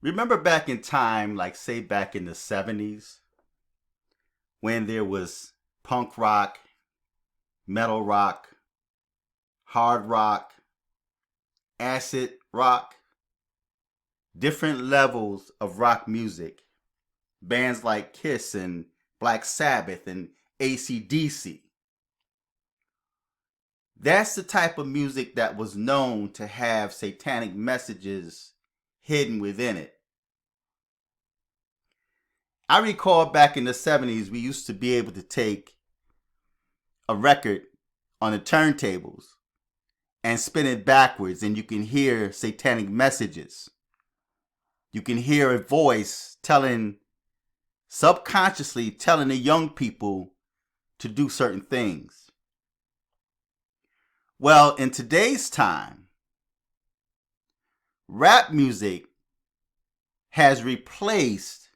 Remember back in time, like say back in the 70s, when there was punk rock, metal rock, hard rock, acid rock, different levels of rock music. Bands like Kiss and Black Sabbath and AC/DC. That's the type of music that was known to have satanic messages hidden within it. I recall back in the 70s, we used to be able to take a record on the turntables and spin it backwards, and you can hear satanic messages. You can hear a voice subconsciously telling the young people to do certain things. Well, in today's time, rap music has replaced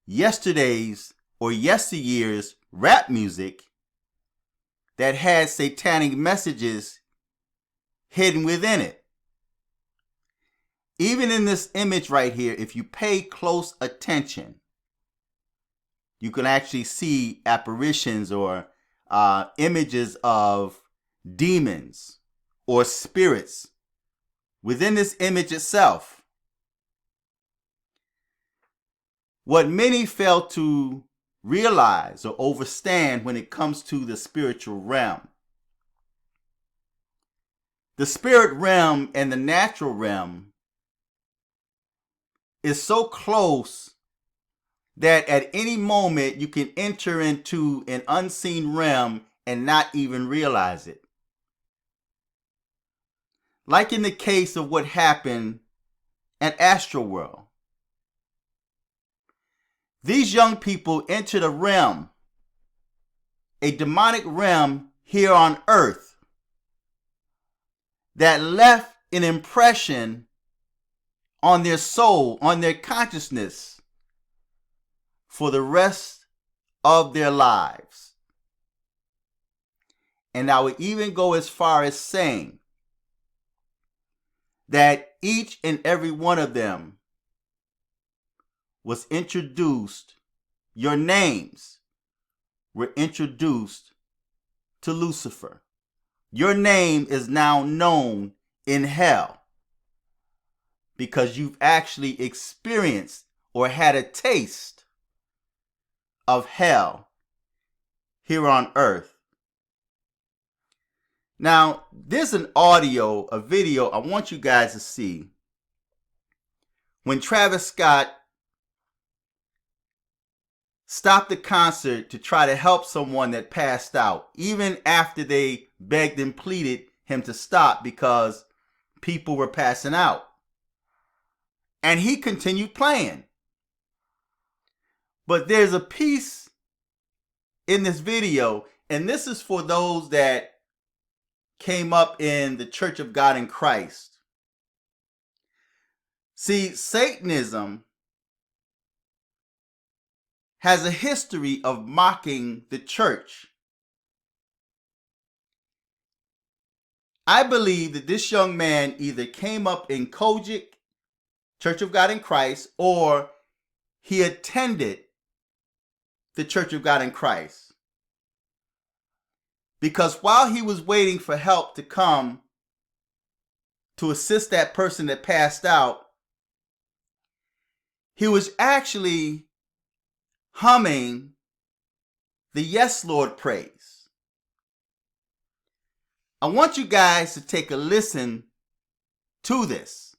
yesterday's or yesteryears rap music that had satanic messages hidden within it. Even in this image right here, if you pay close attention, you can actually see apparitions or images of demons or spirits within this image itself. What many fail to realize or understand when it comes to the spiritual realm. The spirit realm and the natural realm is so close that at any moment you can enter into an unseen realm and not even realize it. Like in the case of what happened at Astroworld. These young people entered a realm, a demonic realm here on earth, that left an impression on their soul, on their consciousness, for the rest of their lives. And I would even go as far as saying that each and every one of them was introduced, your names were introduced to Lucifer. Your name is now known in hell because you've actually experienced or had a taste of hell here on earth. Now, there's an audio, a video I want you guys to see when Travis Scott stopped the concert to try to help someone that passed out, even after they begged and pleaded him to stop because people were passing out. And he continued playing. But there's a piece in this video, and this is for those that came up in the Church of God in Christ. See, Satanism has a history of mocking the church. I believe that this young man either came up in Kojic, Church of God in Christ, or he attended the Church of God in Christ. Because while he was waiting for help to come to assist that person that passed out, he was actually humming the Yes Lord praise. I want you guys to take a listen to this.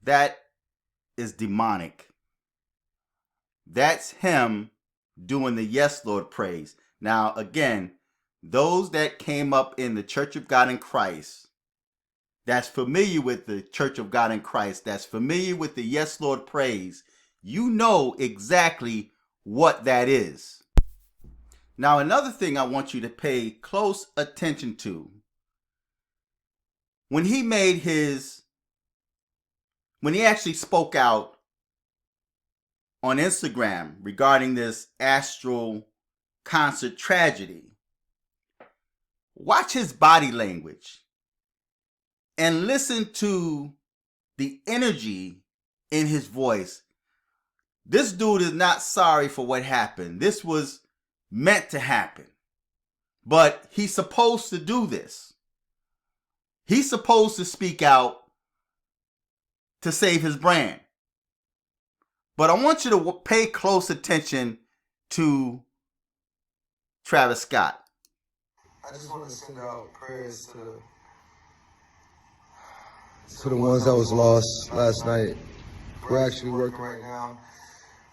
That is demonic. That's him doing the Yes Lord praise. Now, again, those that came up in the Church of God in Christ, that's familiar with the Church of God in Christ, that's familiar with the Yes Lord praise, you know exactly what that is. Now, another thing I want you to pay close attention to, when he actually spoke out on Instagram regarding this astral concert tragedy, watch his body language and listen to the energy in his voice. This dude is not sorry for what happened. This was meant to happen. But he's supposed to do this. He's supposed to speak out to save his brand. But I want you to pay close attention to Travis Scott. I just want to send out prayers to the ones that was lost last night. We're actually working right now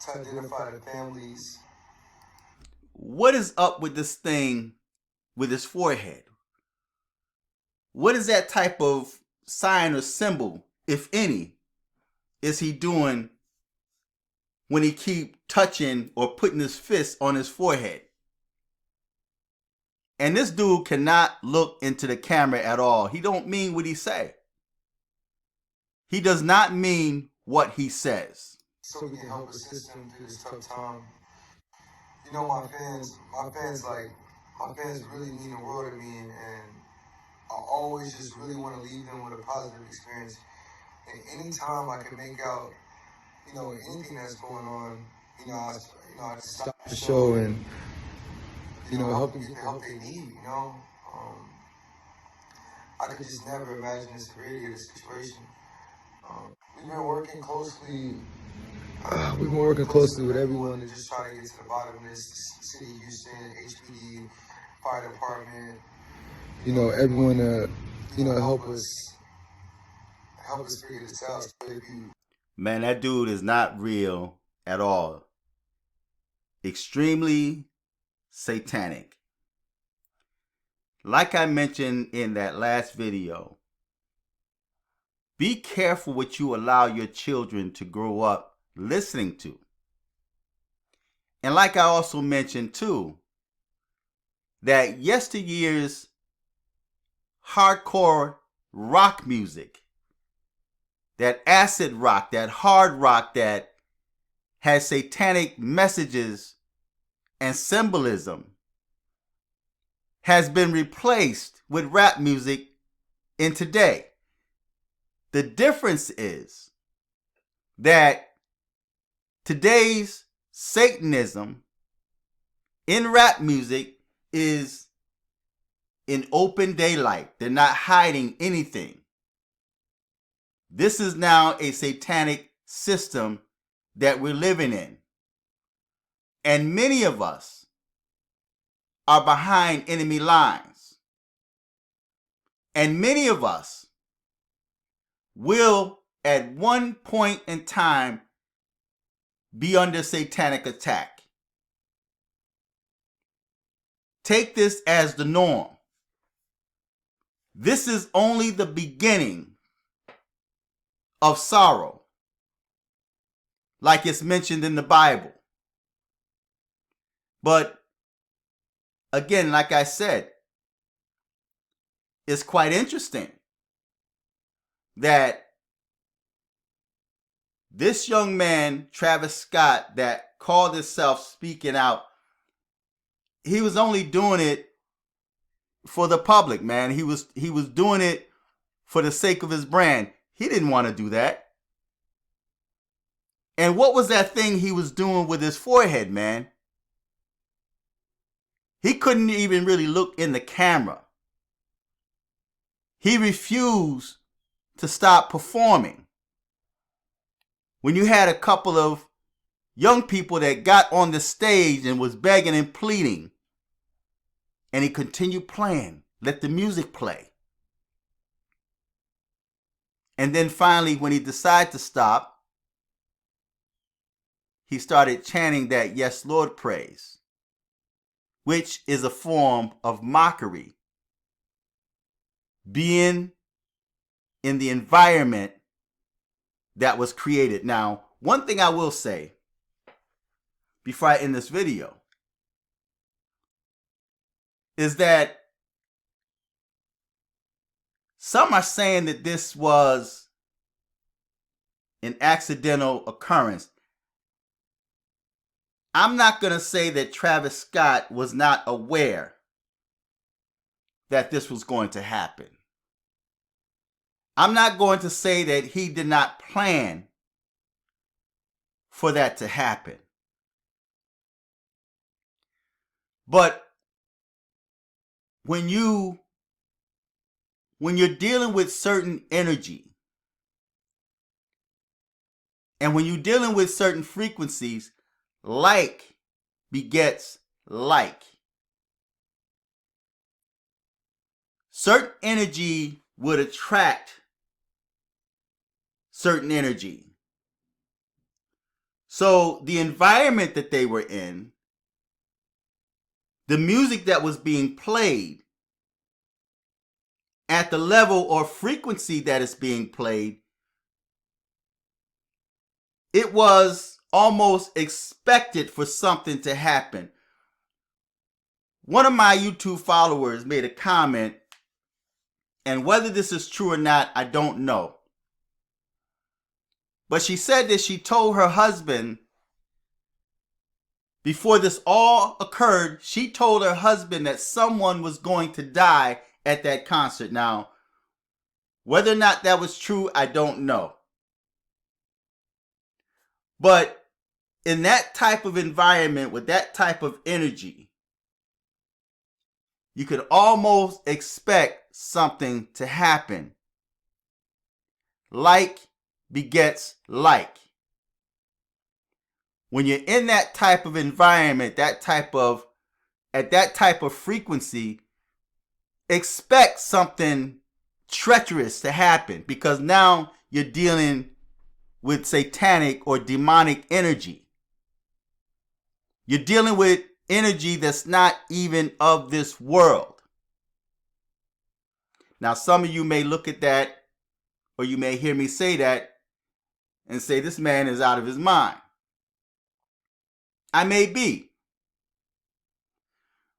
to identify the families. What is up with this thing with his forehead? What is that type of sign or symbol, if any, is he doing when he keep touching or putting his fist on his forehead? And this dude cannot look into the camera at all. He don't mean what he say. He does not mean what he says. So we can help assist him through this tough time. You know, my fans really mean the world to me, and I always just really want to leave them with a positive experience. And anytime I can make out, anything that's going on, I stop the show and, help them get the help they need, I could just never imagine the severity of the situation. We've been working closely with everyone to just try to get to the bottom of this. City of Houston, HPD, fire department, everyone to, help us figure this out. Man, that dude is not real at all. Extremely satanic. Like I mentioned in that last video, be careful what you allow your children to grow up listening to. And like I also mentioned too, that Yesteryears hardcore rock music, that acid rock, that hard rock that has satanic messages and symbolism, has been replaced with rap music in today. The difference is that today's Satanism in rap music is in open daylight. They're not hiding anything. This is now a satanic system that we're living in. And many of us are behind enemy lines. And many of us will, at one point in time, be under satanic attack. Take this as the norm. This is only the beginning of sorrow, like it's mentioned in the Bible. But again, like I said, it's quite interesting that this young man, Travis Scott, that called himself speaking out, he was only doing it for the public, man. He was doing it for the sake of his brand. He didn't want to do that. And what was that thing he was doing with his forehead, man? He couldn't even really look in the camera. He refused to stop performing. When you had a couple of young people that got on the stage and was begging and pleading, and he continued playing, let the music play. And then finally, when he decided to stop, he started chanting that "Yes, Lord" praise, which is a form of mockery. Being in the environment that was created. Now, one thing I will say before I end this video, is that some are saying that this was an accidental occurrence. I'm not going to say that Travis Scott was not aware that this was going to happen. I'm not going to say that he did not plan for that to happen. But when you're dealing with certain energy, and when you're dealing with certain frequencies, like begets like. Certain energy would attract certain energy. So the environment that they were in, the music that was being played, at the level or frequency that is being played, it was almost expected for something to happen. One of my YouTube followers made a comment, and whether this is true or not, I don't know. But she said that she told her husband, before this all occurred, she told her husband that someone was going to die at that concert. Now, whether or not that was true, I don't know. But in that type of environment, with that type of energy, you could almost expect something to happen. Like begets like. When you're in that type of environment, at that type of frequency, expect something treacherous to happen, because now you're dealing with satanic or demonic energy. You're dealing with energy that's not even of this world. Now, some of you may look at that, or you may hear me say that and say, this man is out of his mind. I may be.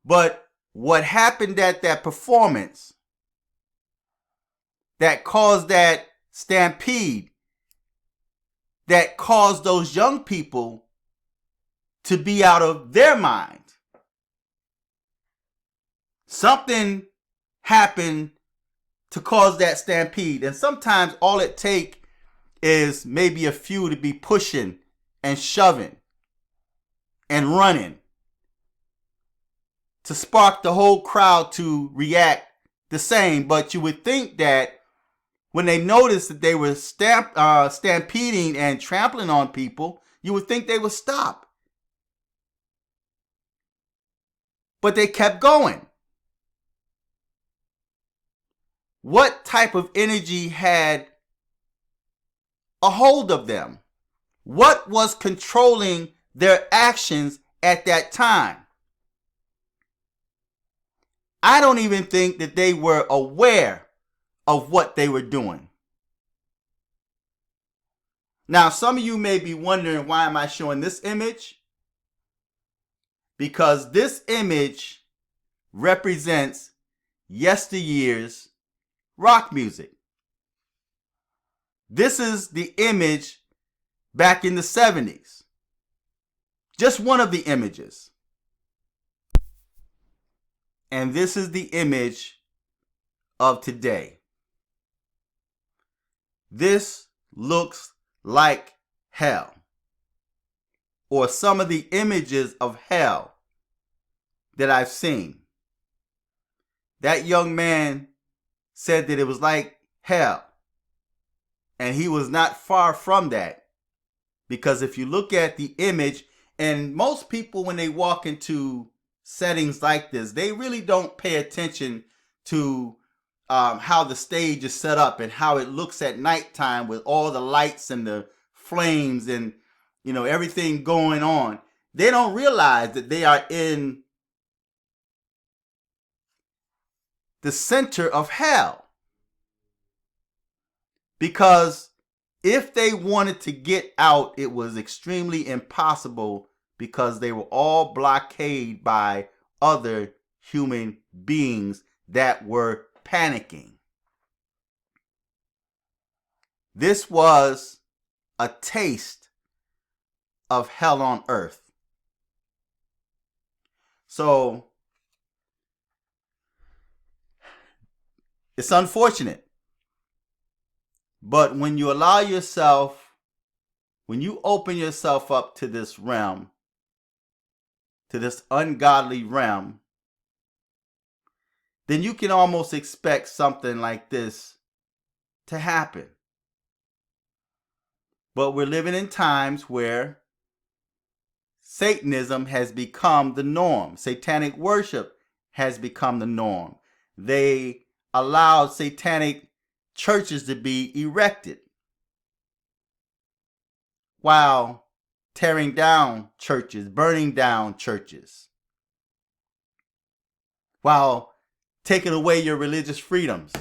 But what happened at that performance that caused that stampede, that caused those young people to be out of their mind? Something happened to cause that stampede. And sometimes all it takes is maybe a few to be pushing and shoving and running to spark the whole crowd to react the same. But you would think that when they noticed that they were stampeding and trampling on people, you would think they would stop. But they kept going. What type of energy had a hold of them? What was controlling their actions at that time? I don't even think that they were aware of what they were doing. Now, some of you may be wondering, why am I showing this image? Because this image represents Yesteryears rock music. This is the image back in the 70s. Just one of the images. And this is the image of today. This looks like hell, or some of the images of hell that I've seen. That young man said that it was like hell, and he was not far from that, because if you look at the image, and most people when they walk into settings like this, they really don't pay attention to how the stage is set up and how it looks at nighttime with all the lights and the flames and everything going on. They don't realize that they are in the center of hell, because if they wanted to get out, it was extremely impossible, because they were all blockaded by other human beings that were panicking. This was a taste of hell on earth. So it's unfortunate. But when you allow yourself, when you open yourself up to this realm, to this ungodly realm, then you can almost expect something like this to happen. But we're living in times where Satanism has become the norm. Satanic worship has become the norm. They allowed satanic churches to be erected while tearing down churches, burning down churches, while taking away your religious freedoms.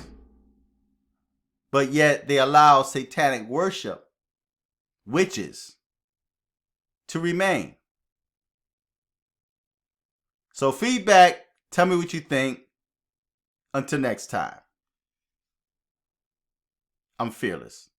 But yet they allow satanic worship, witches, to remain. So feedback, tell me what you think. Until next time, I'm fearless.